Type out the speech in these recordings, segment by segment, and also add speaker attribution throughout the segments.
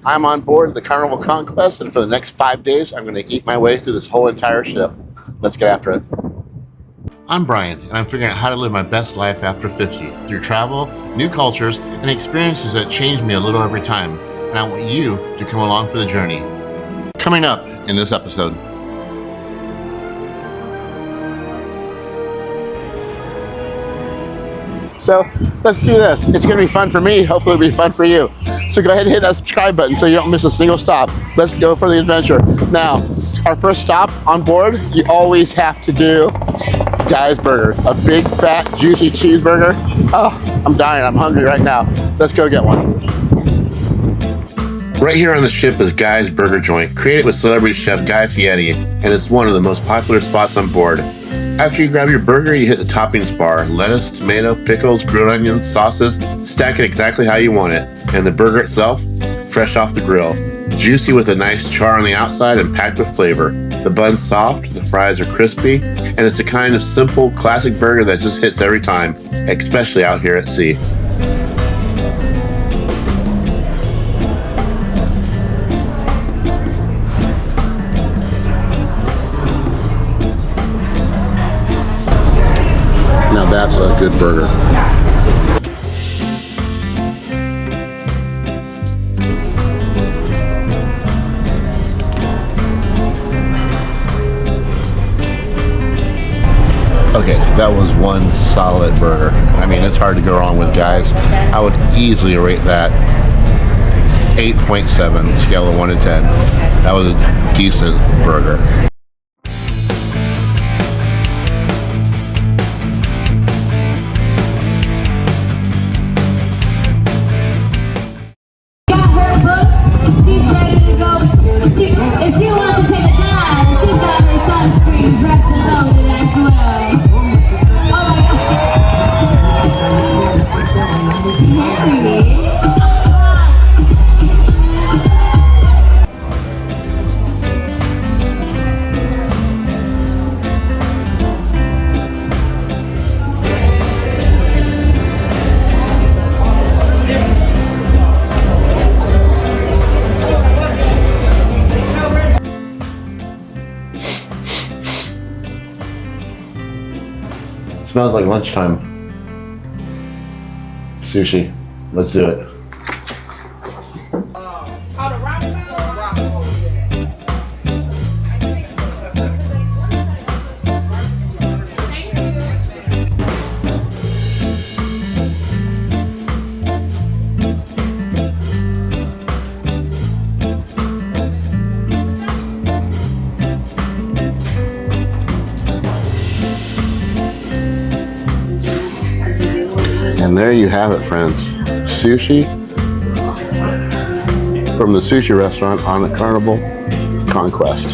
Speaker 1: I'm on board the Carnival Conquest, and for the next 5 days, I'm going to eat my way through this whole entire ship. Let's get after it. I'm Brian, and I'm figuring out how to live my best life after 50 through travel, new cultures, and experiences that change me a little every time. And I want you to come along for the journey. Coming up in this episode. So let's do this. It's going to be fun for me. Hopefully it'll be fun for you. So go ahead and hit that subscribe button so you don't miss a single stop. Let's go for the adventure. Now, our first stop on board, you always have to do Guy's Burger. A big, fat, juicy cheeseburger. Oh, I'm dying. I'm hungry right now. Let's go get one. Right here on the ship is Guy's Burger Joint, created with celebrity chef Guy Fieri, and it's one of the most popular spots on board. After you grab your burger, you hit the toppings bar. Lettuce, tomato, pickles, grilled onions, sauces. Stack it exactly how you want it. And the burger itself, fresh off the grill. Juicy with a nice char on the outside and packed with flavor. The bun's soft, the fries are crispy, and it's the kind of simple, classic burger that just hits every time, especially out here at sea. Now that's a good burger. Okay, that was one solid burger. I mean, it's hard to go wrong with Guys. I would easily rate that 8.7, scale of 1 to 10. That was a decent burger.
Speaker 2: If she wants to take a dive, she's got her sunscreen wrapped and loaded as well. Oh my God. Harry.
Speaker 1: Smells like lunchtime. Sushi. Let's do it. And there you have it, friends. Sushi from the sushi restaurant on the Carnival Conquest.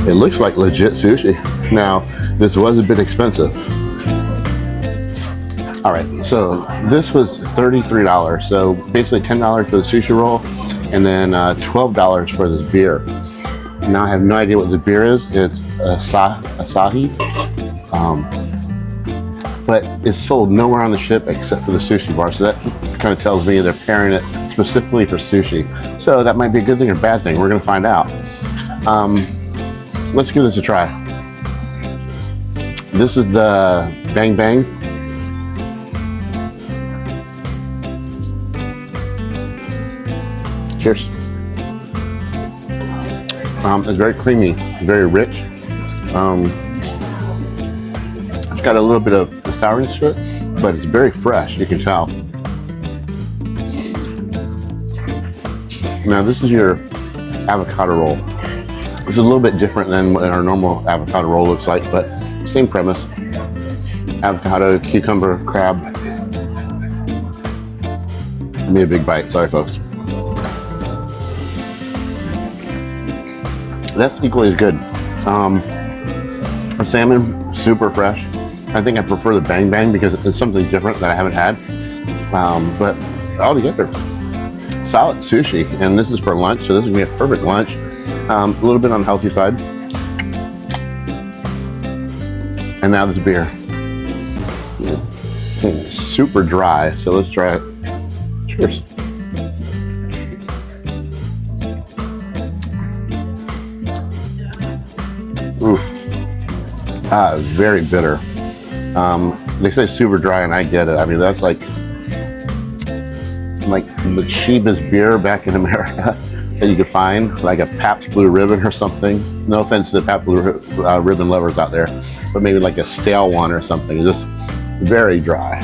Speaker 1: It looks like legit sushi. Now, this was a bit expensive. All right, so this was $33. So basically $10 for the sushi roll and then $12 for this beer. Now I have no idea what the beer is. It's Asahi. But it's sold nowhere on the ship except for the sushi bar. So that kind of tells me they're pairing it specifically for sushi. So that might be a good thing or bad thing. We're gonna find out. Let's give this a try. This is the Bang Bang. Cheers. It's very creamy, very rich. It's got a little bit of sourness to it, but it's very fresh, you can tell. Now this is your avocado roll. This is a little bit different than what our normal avocado roll looks like, but same premise. Avocado, cucumber, crab. Give me a big bite, sorry folks. That's equally as good. Salmon, super fresh. I think I prefer the Bang Bang because it's something different that I haven't had. But altogether, solid sushi. And this is for lunch, so this is gonna be a perfect lunch. A little bit on the healthy side. And now this beer. It's super dry, so let's try it. Cheers. Very bitter. They say super dry, and I get it. I mean, that's like the cheapest beer back in America that you could find, like a Pabst Blue Ribbon or something. No offense to the Pabst Blue Ribbon lovers out there, but maybe like a stale one or something. Just very dry.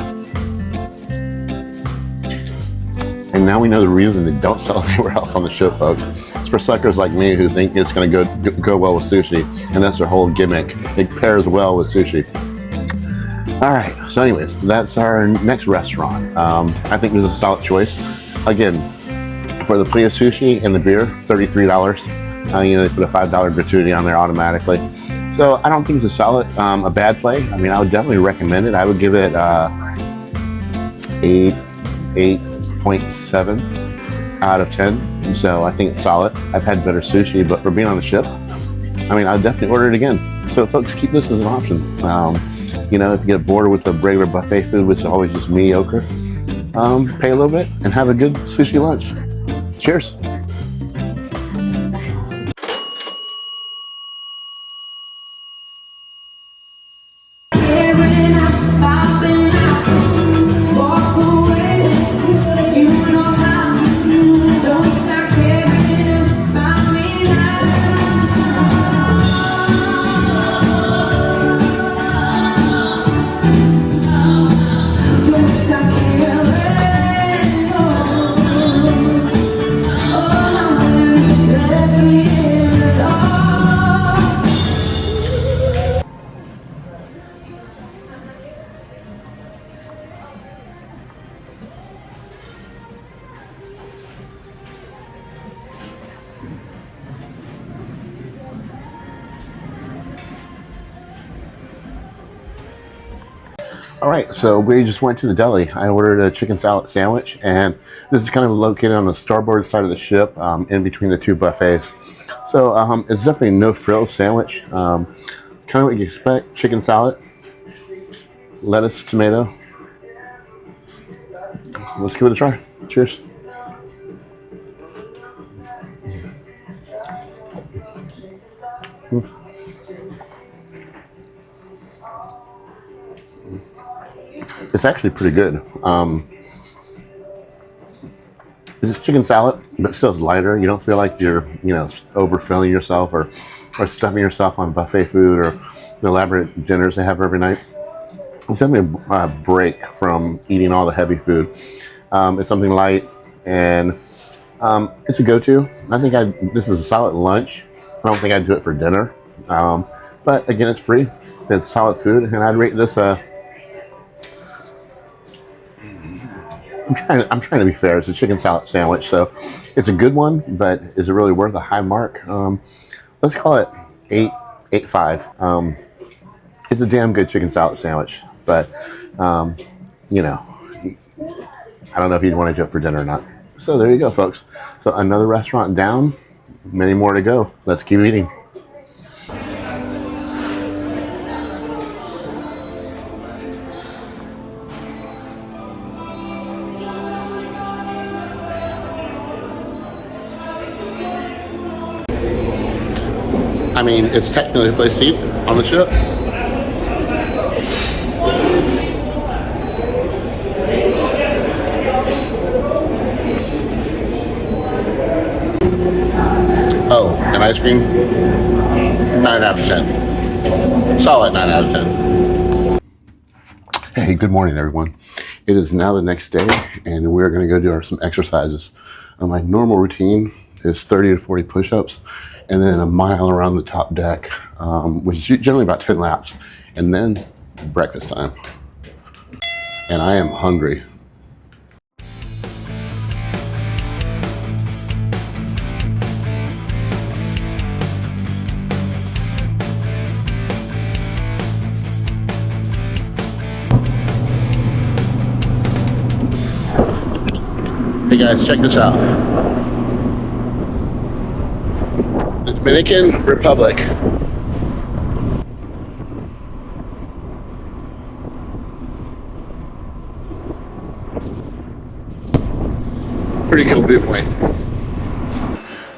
Speaker 1: And now we know the reason they don't sell it anywhere else on the ship, folks. It's for suckers like me who think it's going to go well with sushi, and that's their whole gimmick. It pairs well with sushi. All right, so anyways, that's our next restaurant. I think it was a solid choice. Again, for the plate of sushi and the beer, $33. You know, they put a $5 gratuity on there automatically. So I don't think it's a bad play. I mean, I would definitely recommend it. I would give it 8.7 out of 10. So I think it's solid. I've had better sushi, but for being on the ship, I mean, I'd definitely order it again. So folks, keep this as an option. You know, if you get bored with the regular buffet food, which is always just mediocre, pay a little bit and have a good sushi lunch. Cheers. All right, so we just went to the deli. I ordered a chicken salad sandwich, and this is kind of located on the starboard side of the ship, in between the two buffets. So it's definitely a no frills sandwich. Kind of what you expect: chicken salad, lettuce, tomato. Let's give it a try. Cheers. It's actually pretty good. It's chicken salad, but still it's lighter. You don't feel like you're, overfilling yourself or stuffing yourself on buffet food or the elaborate dinners they have every night. It's definitely a break from eating all the heavy food. It's something light, and it's a go-to. I think this is a solid lunch. I don't think I'd do it for dinner. But again, it's free. It's solid food, and I'd rate this I'm trying to be fair. It's a chicken salad sandwich, so it's a good one, but is it really worth a high mark? Let's call it 8.5. It's a damn good chicken salad sandwich, but I don't know if you'd want to do it for dinner or not. So there you go, folks. So another restaurant down, many more to go. Let's keep eating. I mean, it's technically a place to eat on the ship. Oh, and ice cream, 9 out of 10. Solid 9 out of 10. Hey, good morning, everyone. It is now the next day, and we're going to go do some exercises. My normal routine is 30 to 40 push-ups, and then a mile around the top deck, which is generally about 10 laps, and then breakfast time. And I am hungry. Hey guys, check this out. The Dominican Republic. Pretty cool viewpoint.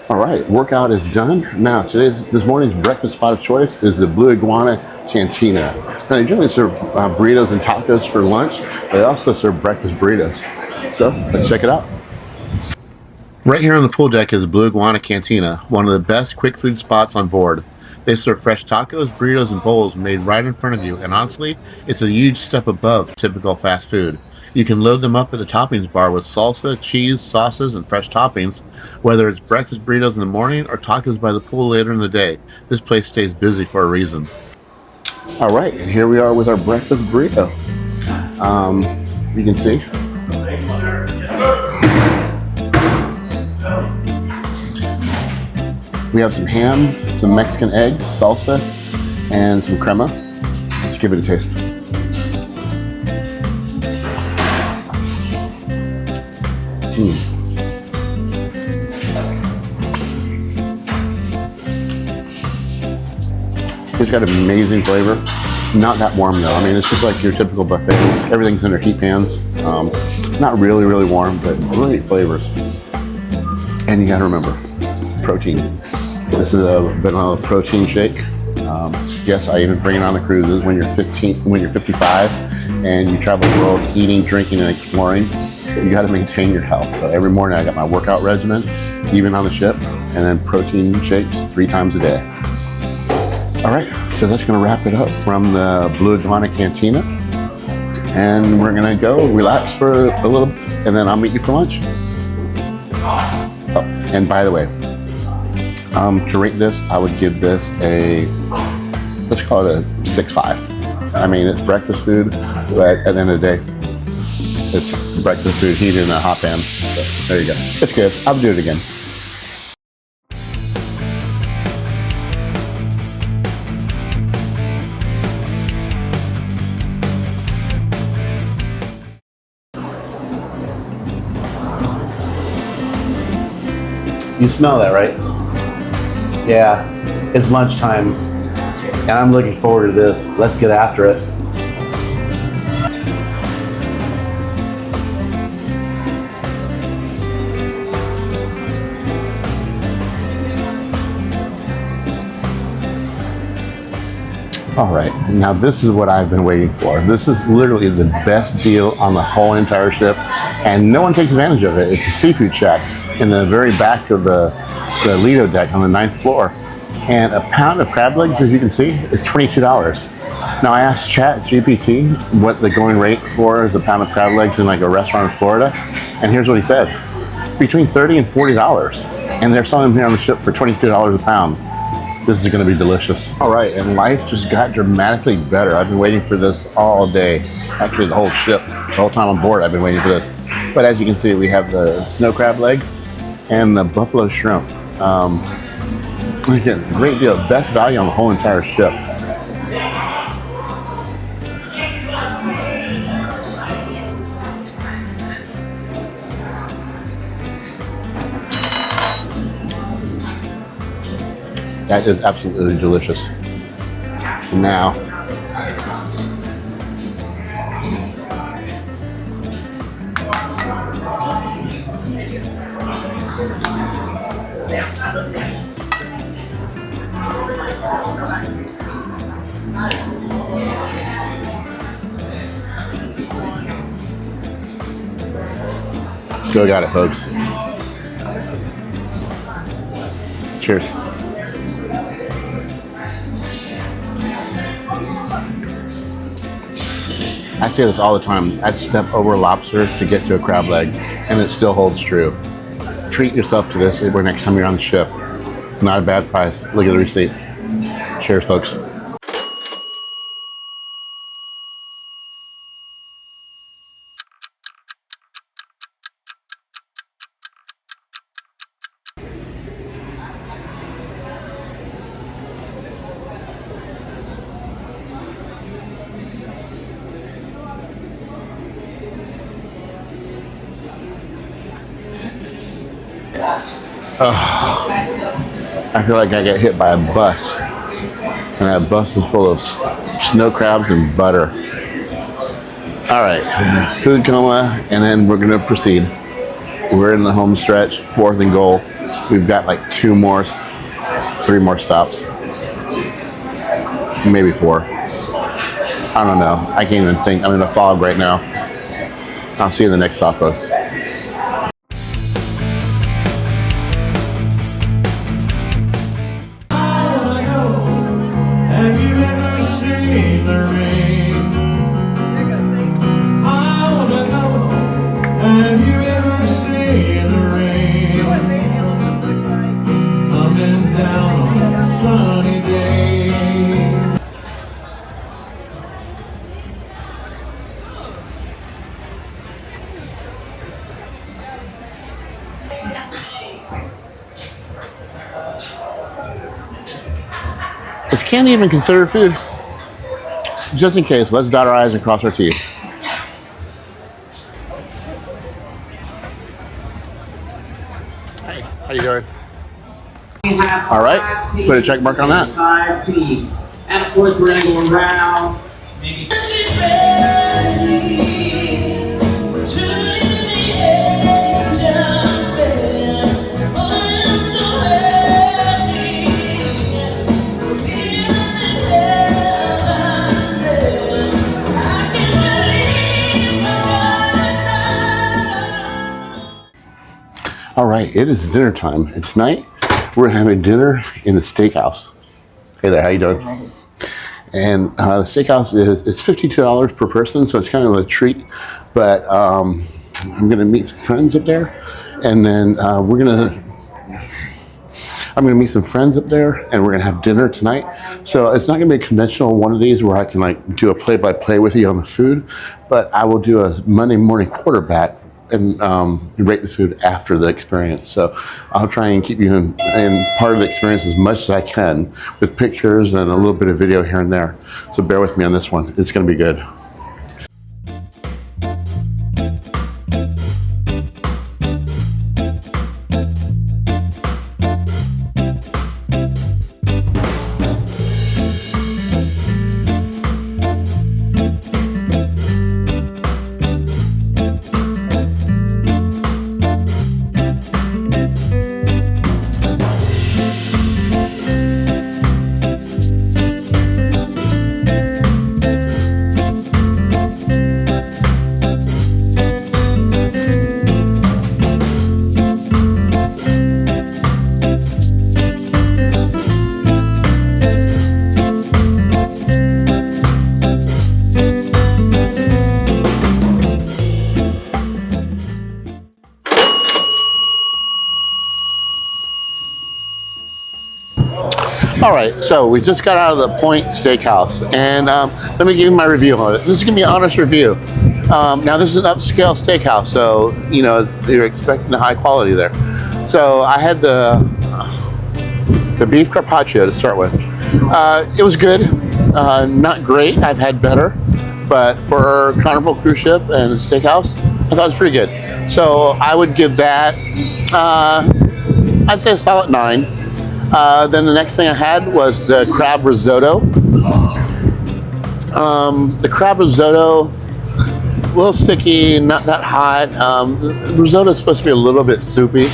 Speaker 1: All right, workout is done. Now, this morning's breakfast spot of choice is the BlueIguana Cantina. Now, they generally serve burritos and tacos for lunch. They also serve breakfast burritos. So, let's check it out. Right here on the pool deck is the BlueIguana Cantina, one of the best quick food spots on board. They serve fresh tacos, burritos, and bowls made right in front of you, and honestly, it's a huge step above typical fast food. You can load them up at the toppings bar with salsa, cheese, sauces, and fresh toppings, whether it's breakfast burritos in the morning or tacos by the pool later in the day. This place stays busy for a reason. All right, and here we are with our breakfast burrito. You can see. We have some ham, some Mexican eggs, salsa, and some crema. Let's give it a taste. It's got amazing flavor. Not that warm though. I mean, it's just like your typical buffet. Everything's in their heat pans. Not really, really warm, but great flavors. And you gotta remember, protein. This is a vanilla protein shake. Yes, I even bring it on the cruises when you're 55 and you travel the world eating, drinking, and exploring. You got to maintain your health. So every morning I got my workout regimen, even on the ship, and then protein shakes 3 times a day. All right, so that's gonna wrap it up from the BlueIguana Cantina. And we're gonna go relax for a little, and then I'll meet you for lunch. Oh, and by the way, to rate this, I would give this let's call it a 6.5. I mean, it's breakfast food, but at the end of the day, it's breakfast food heated in a hot pan. So there you go. It's good. I'll do it again. You smell that, right? Yeah, it's lunchtime, and I'm looking forward to this. Let's get after it. All right, now this is what I've been waiting for. This is literally the best deal on the whole entire ship, and no one takes advantage of it. It's a seafood shack in the very back of the Lido deck on the 9th floor. And a pound of crab legs, as you can see, is $22. Now I asked ChatGPT what the going rate for is a pound of crab legs in like a restaurant in Florida, and here's what he said. Between $30 and $40. And they're selling them here on the ship for $22 a pound. This is gonna be delicious. All right, and life just got dramatically better. I've been waiting for this all day. Actually, the whole ship, the whole time on board, I've been waiting for this. But as you can see, we have the snow crab legs and the buffalo shrimp. Again, great deal, best value on the whole entire ship. That is absolutely delicious. Now, still got it, folks. Cheers. I say this all the time. I'd step over lobster to get to a crab leg, and it still holds true. Treat yourself to this next time you're on the ship. Not a bad price. Look at the receipt. Cheers, folks. I feel like I get hit by a bus, and that bus is full of snow crabs and butter. All right, food coma, and then we're gonna proceed. We're in the home stretch, 4th and goal. We've got like 3 more stops, maybe 4. I don't know. I can't even think. I'm in a fog right now. I'll see you in the next stop, folks.
Speaker 3: Have you ever seen the rain? I wanna know. Have you ever seen the rain? Coming down on a sunny day.
Speaker 1: Is candy even considered food? Just in case, let's dot our I's and cross our T's. Hey, how you doing? All right, put a check mark on that.
Speaker 4: 5 teams. And of course, we're gonna go around. Maybe.
Speaker 1: All right, it is dinner time, and tonight we're having dinner in the steakhouse. Hey there, how you doing? And the steakhouse it's $52 per person, so it's kind of a treat. But I'm gonna meet some friends up there, and then I'm gonna meet some friends up there, and we're gonna have dinner tonight. So it's not gonna be a conventional one of these where I can like do a play-by-play with you on the food, but I will do a Monday morning quarterback and rate the food after the experience. So I'll try and keep you in part of the experience as much as I can with pictures and a little bit of video here and there. So bear with me on this one. It's gonna be good. All right, so we just got out of the Point Steakhouse, and let me give you my review on it. This is gonna be an honest review. Now this is an upscale steakhouse, so you know you're expecting the high quality there. So I had the beef carpaccio to start with. It was good, not great. I've had better, but for Carnival cruise ship and a steakhouse, I thought it was pretty good. So I would give that, I'd say a solid 9. Then the next thing I had was the crab risotto. The crab risotto, a little sticky, not that hot. Risotto is supposed to be a little bit soupy,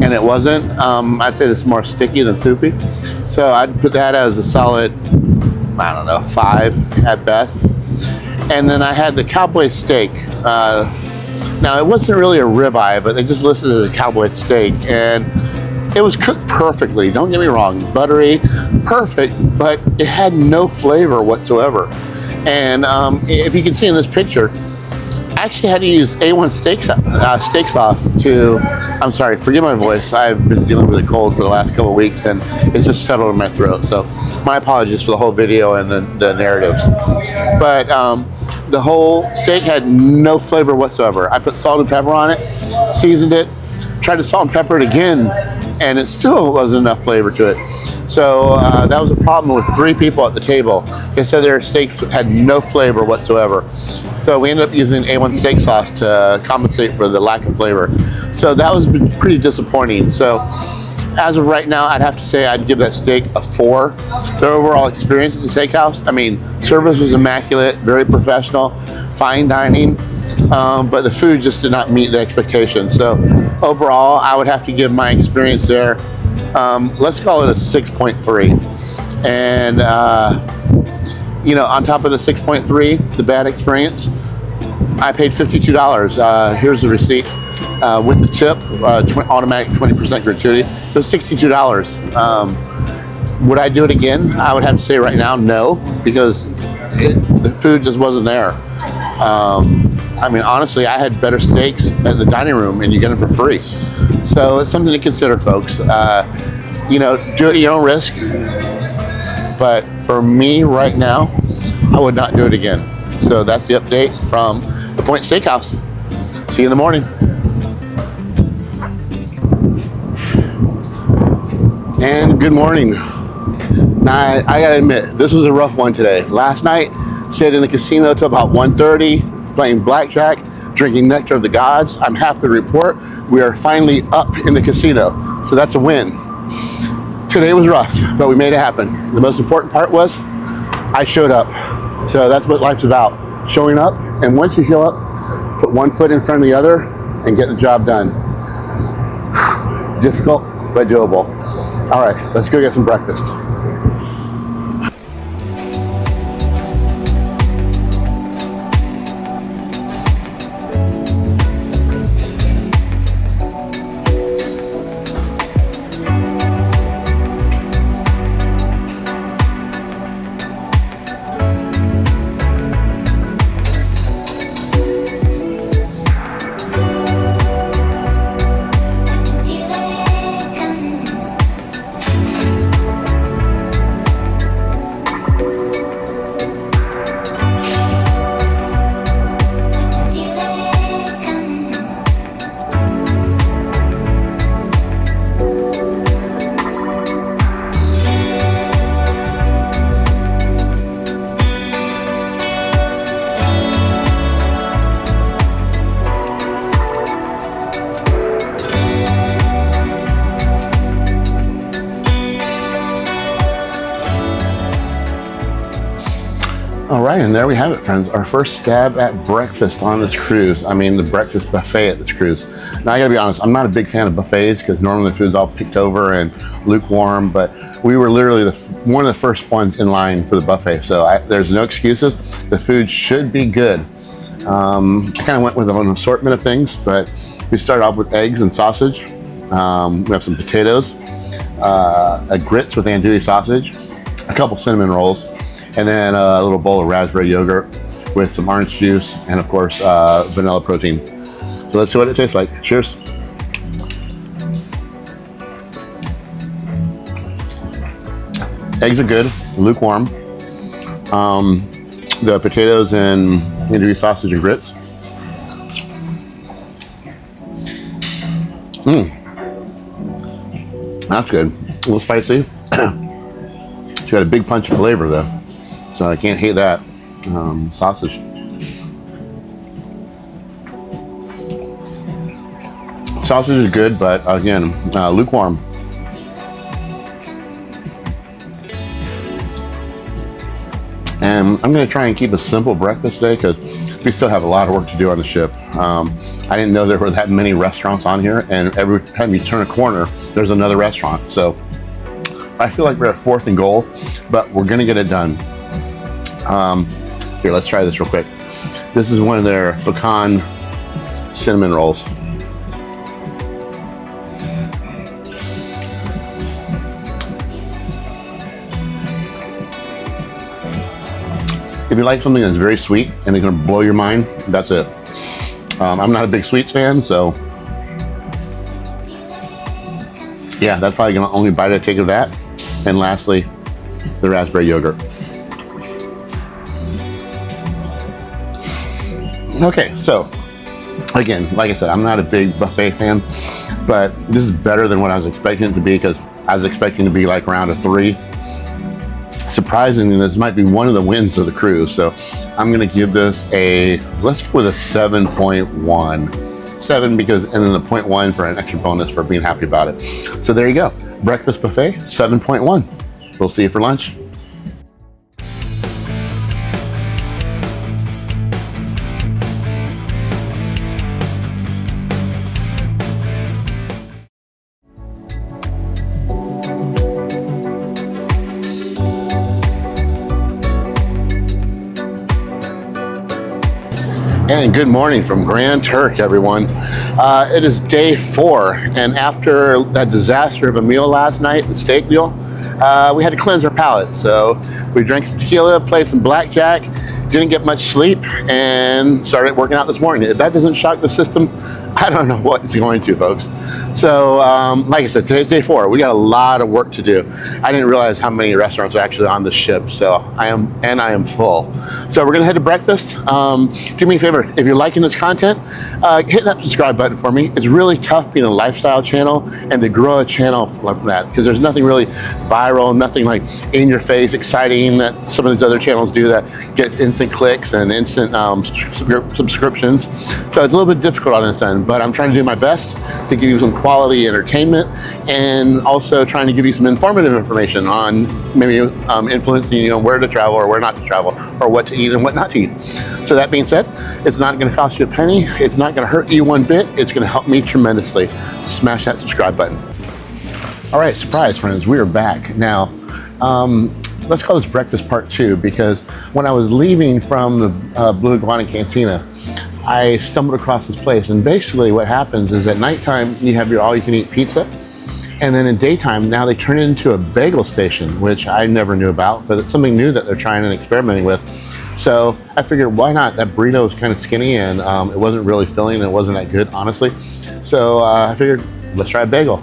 Speaker 1: and it wasn't. I'd say it's more sticky than soupy. So I'd put that as a solid, I don't know, 5 at best. And then I had the cowboy steak. Now it wasn't really a ribeye, but they just listed it as a cowboy steak, and it was cooked perfectly, don't get me wrong, buttery, perfect, but it had no flavor whatsoever. And if you can see in this picture, I actually had to use A1 steak sauce to, I'm sorry, forgive my voice, I've been dealing with a cold for the last couple of weeks and it's just settled in my throat. So my apologies for the whole video and the narratives. But the whole steak had no flavor whatsoever. I put salt and pepper on it, seasoned it, tried to salt and pepper it again, and it still wasn't enough flavor to it. So that was a problem with 3 people at the table. They said their steaks had no flavor whatsoever. So we ended up using A1 steak sauce to compensate for the lack of flavor. So that was pretty disappointing. So as of right now, I'd have to say I'd give that steak a 4. The overall experience at the steakhouse, I mean, service was immaculate, very professional, fine dining, but the food just did not meet the expectations. So overall, I would have to give my experience there, let's call it a 6.3. And, on top of the 6.3, the bad experience, I paid $52. Here's the receipt. With the tip, automatic 20% gratuity, it was $62. Would I do it again? I would have to say right now, no, because the food just wasn't there. Honestly, I had better steaks at the dining room, and you get them for free. So it's something to consider, folks. Do it at your own risk. But for me right now, I would not do it again. So that's the update from the Point Steakhouse. See you in the morning. And good morning. Now, I gotta admit, this was a rough one today. Last night, stayed in the casino till about 1:30, playing blackjack, drinking nectar of the gods. I'm happy to report we are finally up in the casino, so that's a win. Today was rough, but we made it happen. The most important part was I showed up. So that's what life's about, showing up. And once you show up, put one foot in front of the other and get the job done. Difficult, but doable. All right, let's go get some breakfast. All right, and there we have it, friends. Our first stab at breakfast on this cruise. The breakfast buffet at this cruise. Now, I gotta be honest, I'm not a big fan of buffets because normally the food's all picked over and lukewarm, but we were literally one of the first ones in line for the buffet, so there's no excuses. The food should be good. I kind of went with an assortment of things, but we started off with eggs and sausage. We have some potatoes, a grits with andouille sausage, a couple cinnamon rolls, and then a little bowl of raspberry yogurt with some orange juice and, of course, vanilla protein. So let's see what it tastes like. Cheers. Eggs are good, lukewarm. The potatoes and andouille sausage and grits. That's good. A little spicy. It's got a big punch of flavor, though. So I can't hate that. Sausage. Sausage is good, but again, lukewarm. And I'm going to try and keep a simple breakfast today because we still have a lot of work to do on the ship. I didn't know there were that many restaurants on here, and every time you turn a corner, there's another restaurant. So I feel like we're at 4th and goal, but we're going to get it done. Here, let's try this real quick. This is one of their pecan cinnamon rolls. If you like something that's very sweet and it's going to blow your mind, that's it. I'm not a big sweets fan, so yeah, that's probably going to only bite I take of that. And lastly, the raspberry yogurt. Okay, so again, like I said, I'm not a big buffet fan, but this is better than what I was expecting it to be because I was expecting to be like around a 3. Surprisingly, this might be one of the wins of the cruise. So I'm going to give this let's go with a 7.1. 7 because, and then the 0.1 for an extra bonus for being happy about it. So there you go. Breakfast buffet, 7.1. We'll see you for lunch. And good morning from Grand Turk, everyone. It is day 4, and after that disaster of a meal last night, the steak meal, we had to cleanse our palate. So we drank some tequila, played some blackjack, didn't get much sleep, and started working out this morning. If that doesn't shock the system, I don't know what it's going to, folks. So, like I said, today's day 4. We got a lot of work to do. I didn't realize how many restaurants are actually on the ship, so I am full. So we're gonna head to breakfast. Do me a favor, if you're liking this content, hit that subscribe button for me. It's really tough being a lifestyle channel and to grow a channel like that, because there's nothing really viral, nothing like in your face, exciting that some of these other channels do that get instant clicks and instant subscriptions. So it's a little bit difficult on this end, but I'm trying to do my best to give you some quality entertainment and also trying to give you some informative information on maybe influencing you on where to travel or where not to travel, or what to eat and what not to eat. So that being said, it's not going to cost you a penny. It's not going to hurt you one bit. It's going to help me tremendously. Smash that subscribe button. All right, surprise friends, we are back. Now, let's call this breakfast part 2, because when I was leaving from the BlueIguana Cantina, I stumbled across this place, and basically what happens is at nighttime you have your all-you-can-eat pizza, and then in daytime now they turn it into a bagel station, which I never knew about, but it's something new that they're trying and experimenting with. So I figured, why not? That burrito was kind of skinny, and it wasn't really filling, and it wasn't that good, honestly. So I figured, let's try a bagel.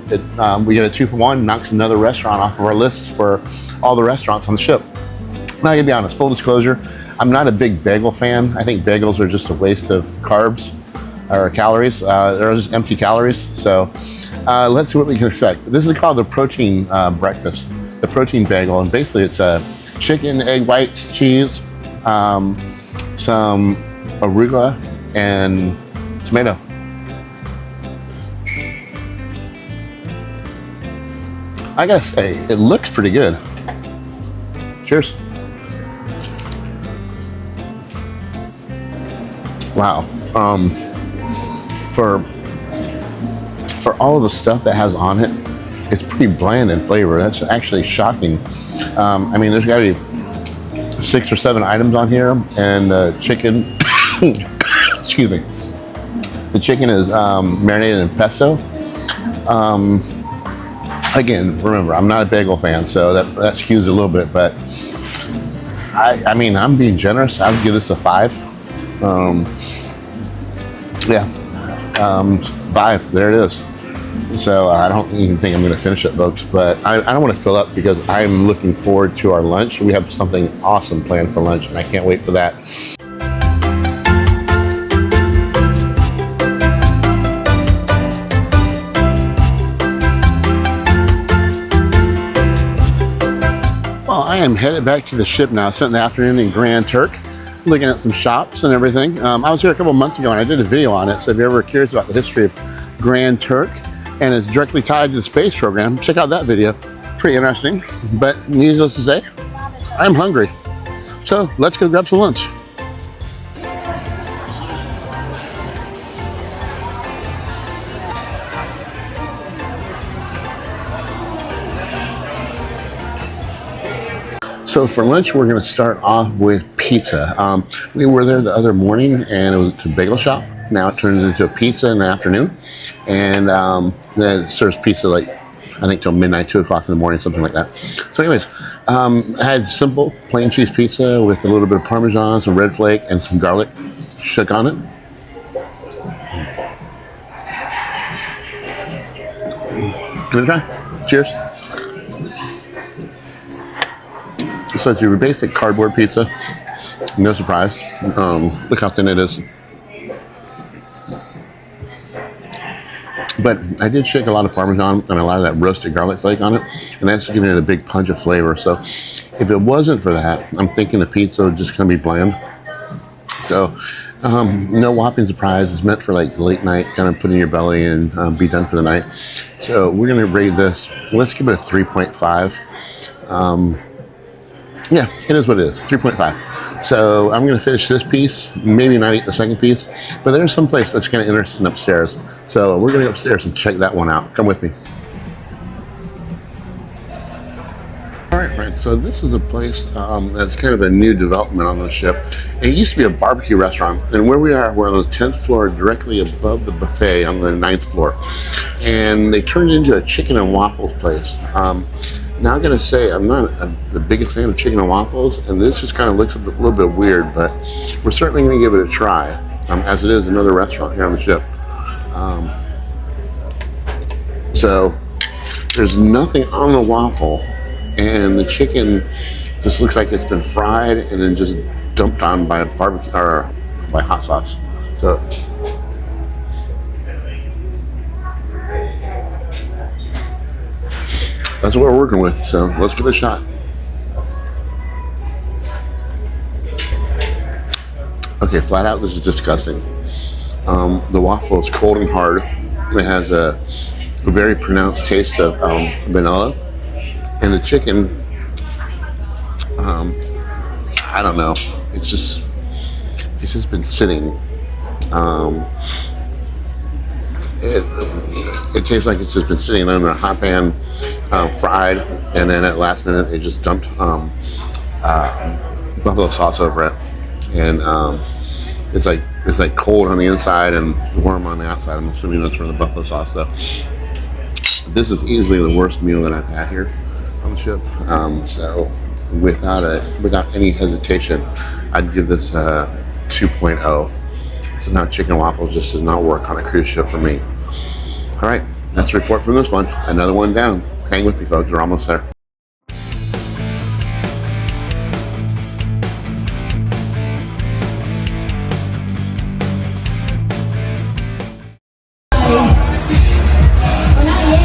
Speaker 1: We get a 2-for-1, knocks another restaurant off of our list for all the restaurants on the ship. Now, I gotta be honest, full disclosure, I'm not a big bagel fan. I think bagels are just a waste of carbs or calories. They're just empty calories. So let's see what we can expect. This is called the protein breakfast, the protein bagel. And basically it's chicken, egg whites, cheese, some arugula, and tomato. I gotta say, it looks pretty good. Cheers. Wow, for all of the stuff that has on it, it's pretty bland in flavor. That's actually shocking. I mean, there's got to be 6 or 7 items on here, and the chicken, excuse me, the chicken is marinated in pesto. Again, remember, I'm not a bagel fan, so that skews a little bit, but I mean, I'm being generous. I would give this a 5. Yeah, 5, there it is. So I don't even think I'm going to finish it, folks, but I don't want to fill up because I'm looking forward to our lunch. We have something awesome planned for lunch, and I can't wait for that. Well, I am headed back to the ship now. I spent the afternoon in Grand Turk, looking at some shops and everything. I was here a couple months ago and I did a video on it, so if you're ever curious about the history of Grand Turk, and it's directly tied to the space program, check out that video. Pretty interesting, but needless to say, I'm hungry. So let's go grab some lunch. So for lunch, we're going to start off with pizza. We were there the other morning, and it was a bagel shop. Now it turns into a pizza in the afternoon, and then it serves pizza like, I think till midnight, 2 o'clock in the morning, something like that. So anyways, I had simple plain cheese pizza with a little bit of Parmesan, some red flake, and some garlic shook on it. Give it a try. Cheers. So it's your basic cardboard pizza, no surprise. Look how thin it is. But I did shake a lot of Parmesan and a lot of that roasted garlic flake on it, and that's giving it a big punch of flavor. So if it wasn't for that, I'm thinking the pizza would just kind of be bland. So no whopping surprise. It's meant for like late night, kind of put in your belly and be done for the night. So we're gonna rate this. Let's give it a 3.5. Yeah, it is what it is, 3.5. So I'm going to finish this piece, maybe not eat the second piece, but there's some place that's kind of interesting upstairs. So we're going to go upstairs and check that one out. Come with me. All right, Right, so this is a place that's kind of a new development on the ship. It used to be a barbecue restaurant, and where we are, we're on the 10th floor, directly above the buffet on the 9th floor. And they turned it into a chicken and waffles place. Now I gotta say, I'm not the biggest fan of chicken and waffles, and this just kind of looks a little bit weird, but we're certainly gonna give it a try, as it is another restaurant here on the ship. So there's nothing on the waffle, and the chicken just looks like it's been fried and then just dumped on by barbecue or by hot sauce. So that's what we're working with. So let's give it a shot. Okay, flat out, this is disgusting. The waffle is cold and hard. It has a very pronounced taste of vanilla, and the chicken, I don't know. It's just been sitting. It tastes like it's just been sitting in a hot pan, fried, and then at last minute they just dumped buffalo sauce over it, and it's like cold on the inside and warm on the outside. I'm assuming that's from the buffalo sauce though. This is easily the worst meal that I've had here on the ship. So without any hesitation, I'd give this a 2.0. Somehow chicken waffles just does not work on a cruise ship for me. All right, that's the report from this one. Another one down. Hang with me, folks. We're almost there.
Speaker 2: Well, not yet.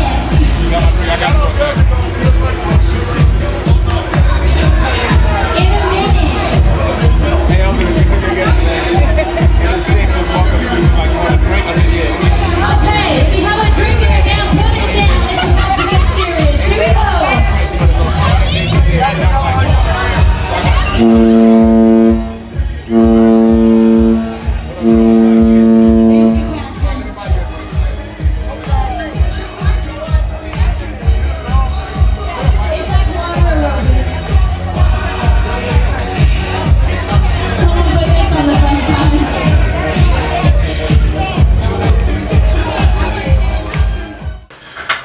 Speaker 2: In a minute. Okay, if you have a drink in your hand, put it down. This is about to get serious. Here we It's like water aerobics. Someone put this on the front side.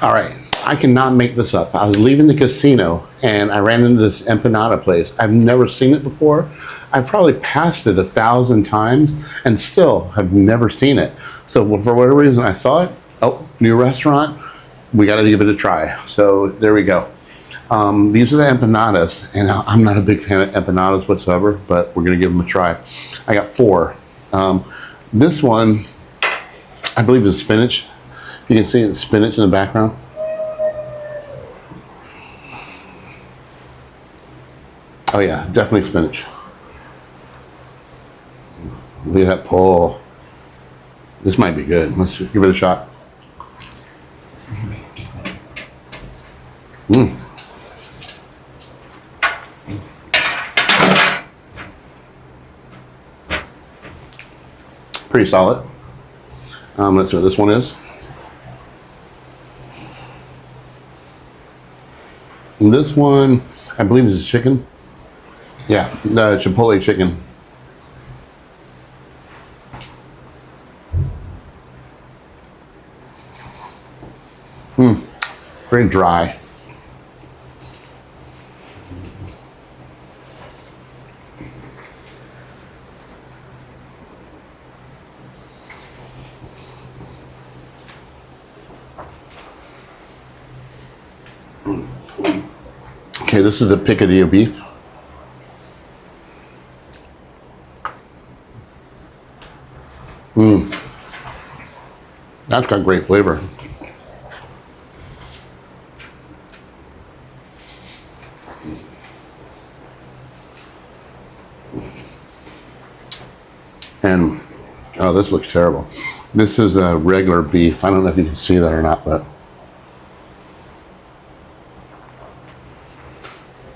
Speaker 1: All right, I cannot make this up. I was leaving the casino and I ran into this empanada place. I've never seen it before. I've probably passed it 1,000 times and still have never seen it. So for whatever reason I saw it, oh, new restaurant, we got to give it a try. So there we go. These are the empanadas, and I'm not a big fan of empanadas whatsoever, but we're gonna give them a try. I got 4. This one, I believe, is spinach. You can see the spinach in the background. Oh yeah, definitely spinach. Look at that pull. This might be good. Let's give it a shot. Pretty solid. Let's see what this one is. And this one, I believe, is chicken. Yeah, the Chipotle chicken. Very dry. Okay, this is a picadillo beef. That's got great flavor. And, oh, this looks terrible. This is a regular beef. I don't know if you can see that or not, but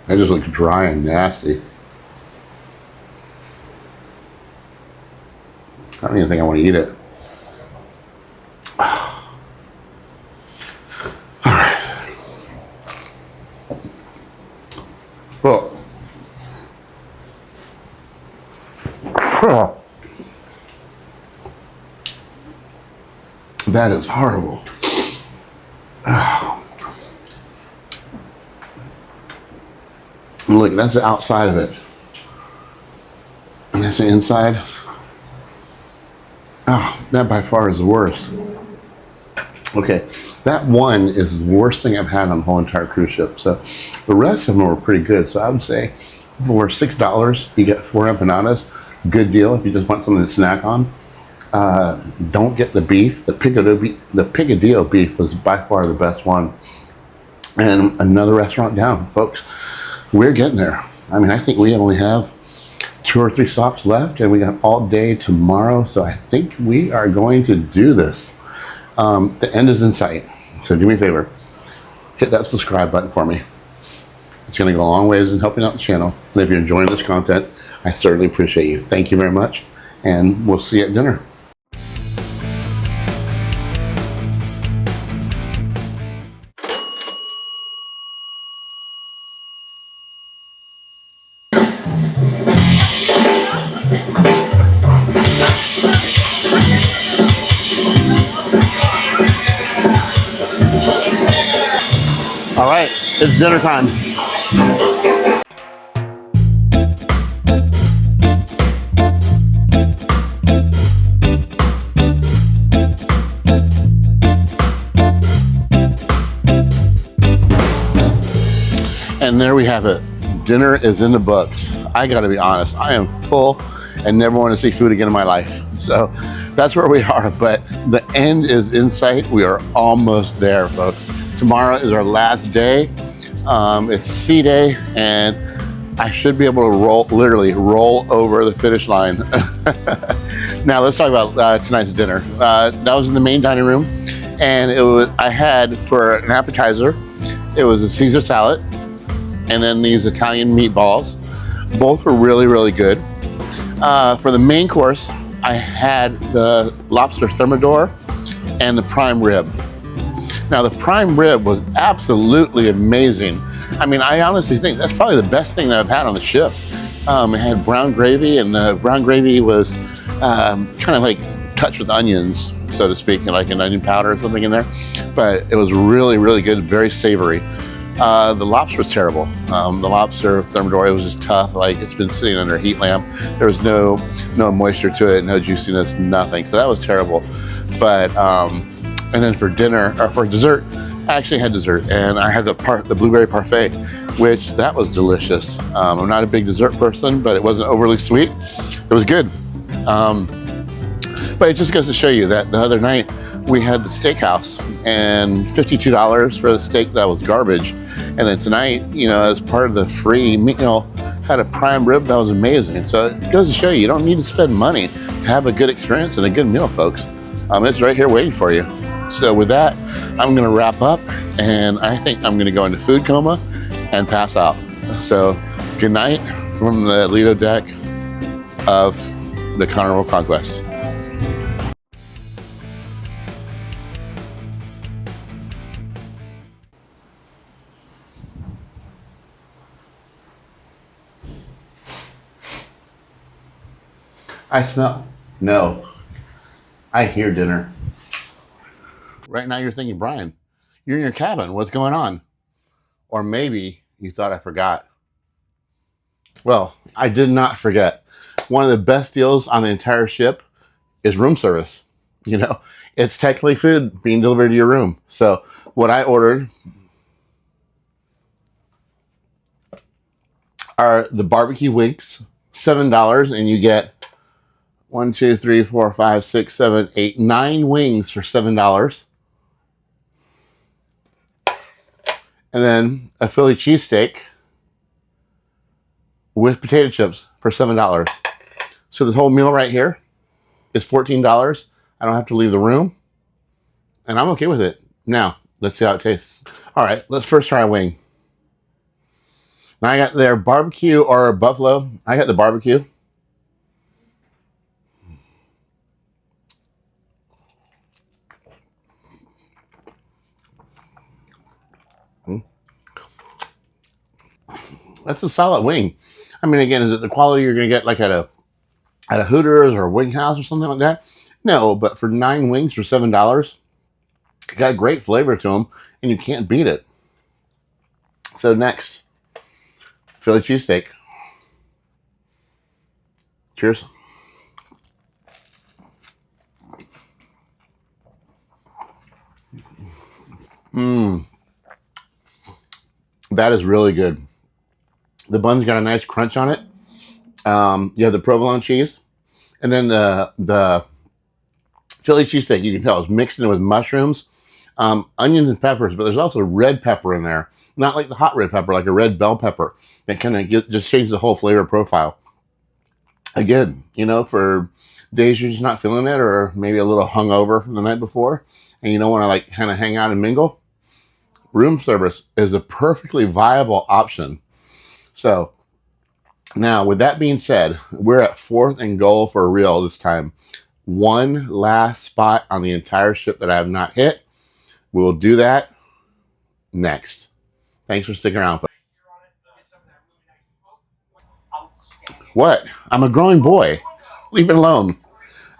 Speaker 1: that just looks dry and nasty. I don't even think I want to eat it. Oh. Oh. That is horrible. Oh. Look, that's the outside of it. And that's the inside. Oh, that by far is the worst. Okay, that one is the worst thing I've had on the whole entire cruise ship. So the rest of them were pretty good. So I would say for $6, you get 4 empanadas. Good deal if you just want something to snack on. Don't get the beef. The picadillo beef was by far the best one. And another restaurant down, folks. We're getting there. I mean, I think we only have 2 or 3 stops left, and we got all day tomorrow. So I think we are going to do this. The end is in sight. So do me a favor, hit that subscribe button for me. It's going to go a long ways in helping out the channel. And if you're enjoying this content, I certainly appreciate you. Thank you very much, and we'll see you at dinner. All right, it's dinner time. And there we have it. Dinner is in the books. I gotta be honest, I am full and never want to see food again in my life. So that's where we are, but the end is in sight. We are almost there, folks. Tomorrow is our last day. It's a sea day, and I should be able to literally roll over the finish line. Now let's talk about tonight's dinner. That was in the main dining room, and I had for an appetizer, it was a Caesar salad, and then these Italian meatballs. Both were really, really good. For the main course, I had the lobster thermidor and the prime rib. Now the prime rib was absolutely amazing. I mean, I honestly think that's probably the best thing that I've had on the ship. It had brown gravy, and the brown gravy was kind of like touched with onions, so to speak, and like an onion powder or something in there. But it was really, really good, very savory. The lobster was terrible. The lobster thermidor, it was just tough. Like, it's been sitting under a heat lamp. There was no moisture to it, no juiciness, nothing. So that was terrible. But and then for dinner, or for dessert, I actually had dessert, and I had the blueberry parfait, which that was delicious. I'm not a big dessert person, but it wasn't overly sweet. It was good. But it just goes to show you that the other night we had the steakhouse, and $52 for the steak that was garbage. And then tonight, you know, as part of the free meal, had a prime rib that was amazing. So it goes to show you don't need to spend money to have a good experience and a good meal, folks. It's right here waiting for you. So with that, I'm gonna wrap up, and I think I'm gonna go into food coma and pass out. So good night from the Lido deck of the Carnival Conquest. I smell. No. I hear dinner. Right now you're thinking, Brian, you're in your cabin. What's going on? Or maybe you thought I forgot. Well, I did not forget. One of the best deals on the entire ship is room service. You know, it's technically food being delivered to your room. So what I ordered are the barbecue wings, $7, and you get 1, 2, 3, 4, 5, 6, 7, 8, 9 wings for $7. And then a Philly cheesesteak with potato chips for $7. So this whole meal right here is $14. I don't have to leave the room, and I'm okay with it. Now, let's see how it tastes. All right, let's first try a wing. Now I got their barbecue or buffalo. I got the barbecue. That's a solid wing. I mean, again, is it the quality you're going to get like at a Hooters or a Wing House or something like that? No, but for 9 wings for $7, it got great flavor to them, and you can't beat it. So next, Philly cheesesteak. Cheers. That is really good. The bun's got a nice crunch on it. You have the provolone cheese, and then the Philly cheesesteak. You can tell it's mixed in with mushrooms, onions, and peppers. But there's also red pepper in there, not like the hot red pepper, like a red bell pepper. That kind of just changes the whole flavor profile. Again, for days you're just not feeling it, or maybe a little hungover from the night before, and you don't want to like kind of hang out and mingle. Room service is a perfectly viable option. So now, with that being said, we're at 4th and goal for real this time. One last spot on the entire ship that I have not hit. We will do that next. Thanks for sticking around. What? I'm a growing boy. Leave it alone.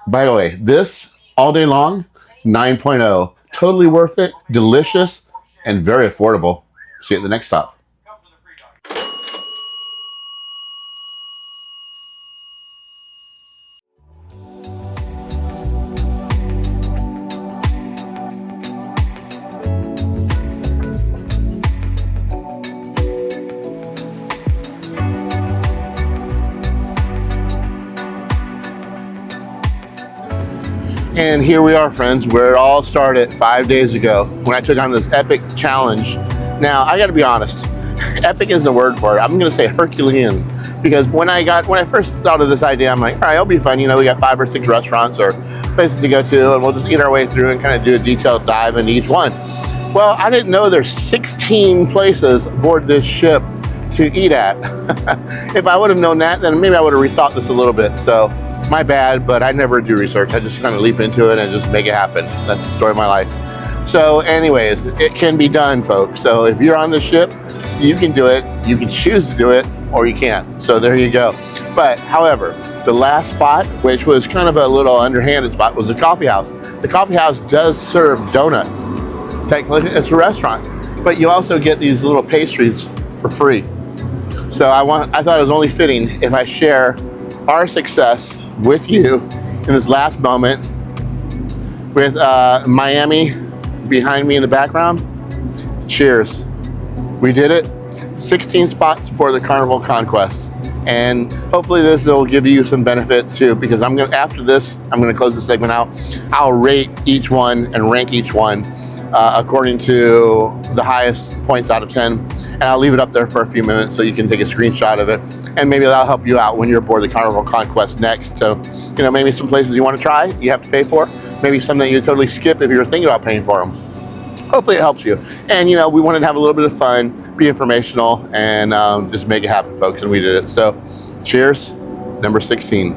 Speaker 1: By the way, this all day long, 9.0. Totally worth it, delicious, and very affordable. See you at the next stop. And here we are, friends, where it all started 5 days ago when I took on this epic challenge. Now, I gotta be honest, epic isn't the word for it. I'm gonna say Herculean, because when I first thought of this idea, I'm like, all right, it'll be fun. We got 5 or 6 restaurants or places to go to, and we'll just eat our way through and kind of do a detailed dive into each one. Well, I didn't know there's 16 places aboard this ship to eat at. If I would have known that, then maybe I would have rethought this a little bit. So my bad, but I never do research. I just kind of leap into it and just make it happen. That's the story of my life. So anyways, it can be done, folks. So if you're on the ship, you can do it. You can choose to do it, or you can't. So there you go. But however, the last spot, which was kind of a little underhanded spot, was the coffee house. The coffee house does serve donuts. Technically, it's a restaurant, but you also get these little pastries for free. So I thought it was only fitting if I share our success with you in this last moment with Miami behind me in the background. Cheers. We did it. 16 spots for the Carnival Conquest. And hopefully this will give you some benefit too, because after this, I'm gonna close the segment out. I'll rate each one and rank each one according to the highest points out of 10. And I'll leave it up there for a few minutes so you can take a screenshot of it. And maybe that'll help you out when you're aboard the Carnival Conquest next. So, maybe some places you want to try, you have to pay for. Maybe some that you totally skip if you're thinking about paying for them. Hopefully it helps you. And, we wanted to have a little bit of fun, be informational, and just make it happen, folks. And we did it. So, cheers, number 16.